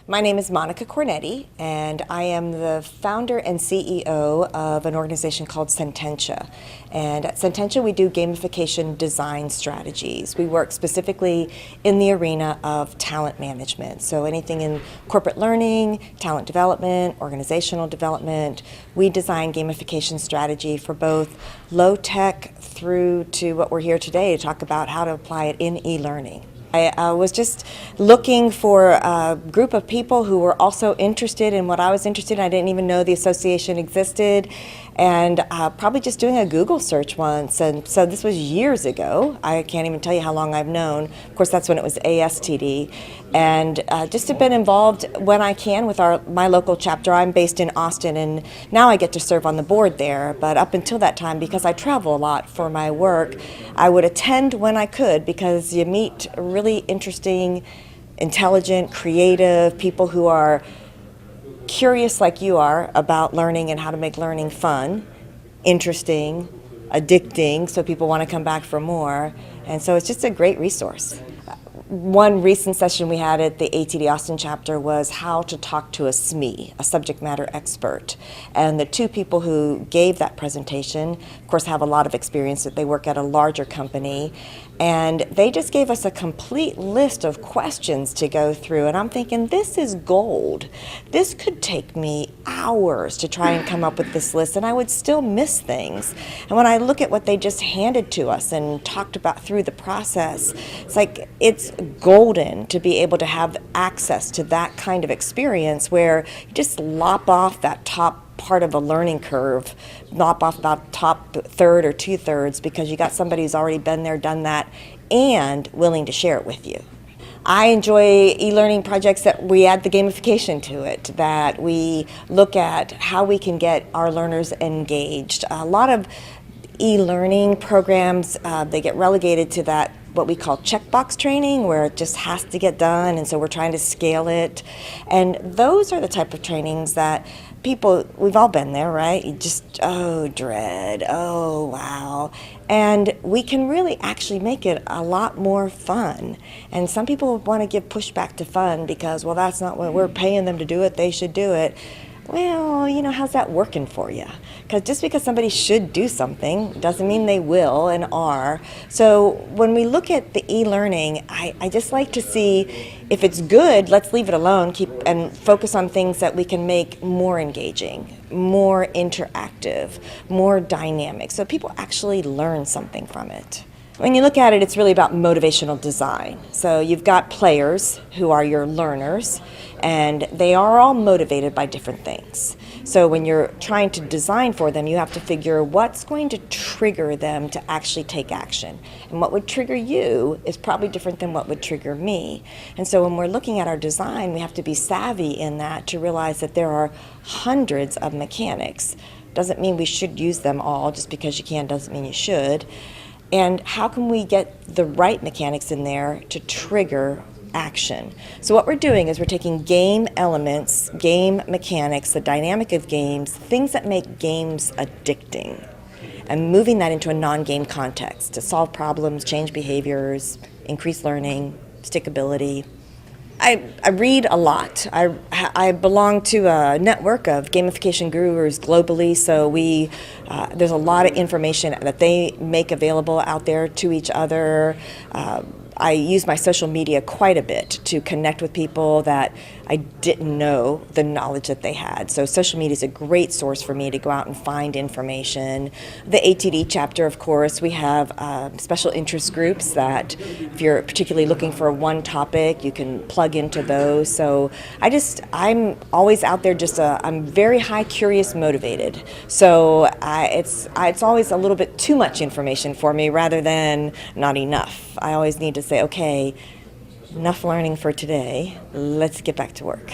My name is Monica Cornetti, and I am the founder and CEO of an organization called Sententia. And at Sententia, we do gamification design strategies. We work specifically in the arena of talent management. So anything in corporate learning, talent development, organizational development, we design gamification strategy for both low tech through to what we're here today to talk about how to apply it in e-learning. I was just looking for a group of people who were also interested in what I was interested in. I didn't even know the association existed, and probably just doing a Google search once. And so this was years ago. I can't even tell you how long I've known. Of course, that's when it was ASTD. And just have been involved when I can with my local chapter. I'm based in Austin, and now I get to serve on the board there. But up until that time, because I travel a lot for my work, I would attend when I could, because you meet really interesting, intelligent, creative people who are curious like you are about learning and how to make learning fun, interesting, addicting, so people want to come back for more. And so it's just a great resource. One recent session we had at the ATD Austin chapter was how to talk to a SME, a subject matter expert. And the two people who gave that presentation, of course, have a lot of experience. That they work at a larger company. And they just gave us a complete list of questions to go through. And I'm thinking, this is gold. This could take me hours to try and come up with this list, and I would still miss things. And when I look at what they just handed to us and talked about through the process, it's like it's golden to be able to have access to that kind of experience where you just lop off that top part of a learning curve, lop off about top third or 2/3, because you got somebody who's already been there, done that, and willing to share it with you. I enjoy e-learning projects that we add the gamification to it, that we look at how we can get our learners engaged. A lot of e-learning programs, they get relegated to that what we call checkbox training, where it just has to get done, and so we're trying to scale it. And those are the type of trainings that people, we've all been there, right? You just, oh, dread, oh, wow. And we can really actually make it a lot more fun. And some people want to give pushback to fun because, well, that's not what we're paying them to do it, they should do it. Well, you know, how's that working for you? Because just because somebody should do something doesn't mean they will and are. So when we look at the e-learning, I just like to see if it's good, let's leave it alone, and focus on things that we can make more engaging, more interactive, more dynamic, so people actually learn something from it. When you look at it, it's really about motivational design. So you've got players who are your learners, and they are all motivated by different things. So when you're trying to design for them, you have to figure what's going to trigger them to actually take action. And what would trigger you is probably different than what would trigger me. And so when we're looking at our design, we have to be savvy in that to realize that there are hundreds of mechanics. Doesn't mean we should use them all. Just because you can doesn't mean you should. And how can we get the right mechanics in there to trigger action? So what we're doing is we're taking game elements, game mechanics, the dynamic of games, things that make games addicting, and moving that into a non-game context to solve problems, change behaviors, increase learning, stickability. I read a lot. I belong to a network of gamification gurus globally, so there's a lot of information that they make available out there to each other. I use my social media quite a bit to connect with people that I didn't know the knowledge that they had. So social media is a great source for me to go out and find information. The ATD chapter, of course, we have special interest groups that if you're particularly looking for one topic, you can plug into those. So I'm always out there I'm very high curious motivated. So it's always a little bit too much information for me rather than not enough. I always need to say, okay, enough learning for today, let's get back to work.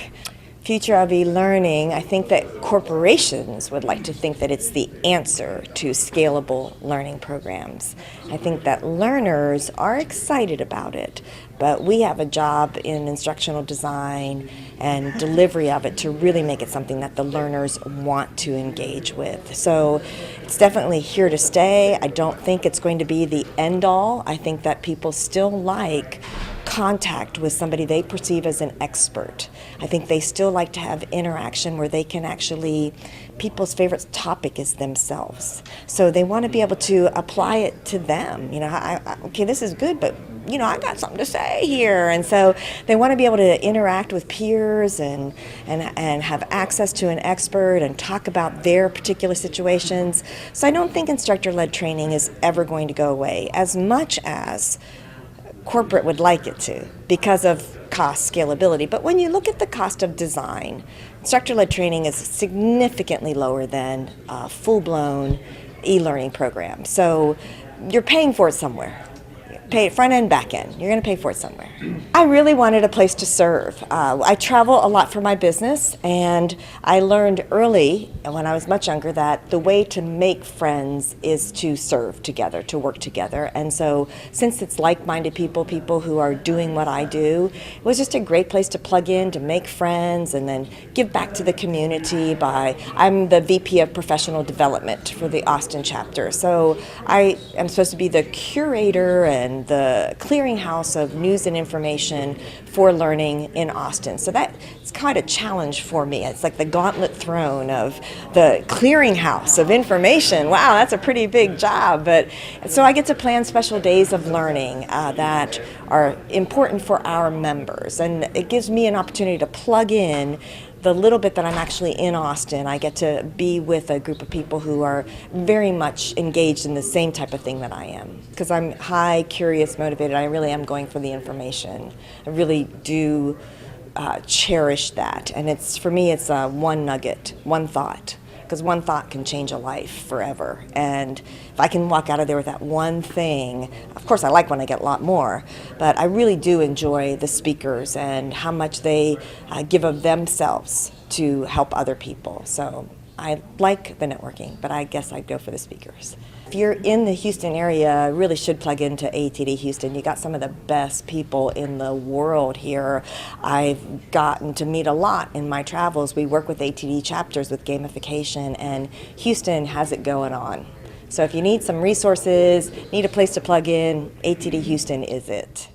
Future of e-learning, I think that corporations would like to think that it's the answer to scalable learning programs. I think that learners are excited about it, but we have a job in instructional design and delivery of it to really make it something that the learners want to engage with. So it's definitely here to stay. I don't think it's going to be the end all. I think that people still like contact with somebody they perceive as an expert. I think they still like to have interaction where they can actually, people's favorite topic is themselves. So they want to be able to apply it to them. You know, okay, this is good, but you know, I got something to say here. And so they want to be able to interact with peers and have access to an expert and talk about their particular situations. So I don't think instructor-led training is ever going to go away, as much as corporate would like it to, because of cost scalability. But when you look at the cost of design, instructor-led training is significantly lower than a full-blown e-learning program. So you're paying for it somewhere. Pay it front end, back end. You're going to pay for it somewhere. I really wanted a place to serve. I travel a lot for my business, and I learned early, when I was much younger, that the way to make friends is to serve together, to work together. And so since it's like-minded people who are doing what I do, it was just a great place to plug in, to make friends, and then give back to the community I'm the VP of Professional Development for the Austin chapter. So I am supposed to be the curator and the clearinghouse of news and information for learning in Austin. So it's quite a challenge for me. It's like the gauntlet thrown of the clearinghouse of information. Wow, that's a pretty big job. But so I get to plan special days of learning that are important for our members. And it gives me an opportunity to plug in the little bit that I'm actually in Austin. I get to be with a group of people who are very much engaged in the same type of thing that I am. Because I'm high, curious, motivated. I really am going for the information. I really do cherish that. And for me, it's one nugget, one thought. Because one thought can change a life forever. And if I can walk out of there with that one thing, of course I like when I get a lot more, but I really do enjoy the speakers and how much they give of themselves to help other people. So I like the networking, but I guess I'd go for the speakers. If you're in the Houston area, you really should plug into ATD Houston. You got some of the best people in the world here. I've gotten to meet a lot in my travels. We work with ATD chapters with gamification, and Houston has it going on. So if you need some resources, need a place to plug in, ATD Houston is it.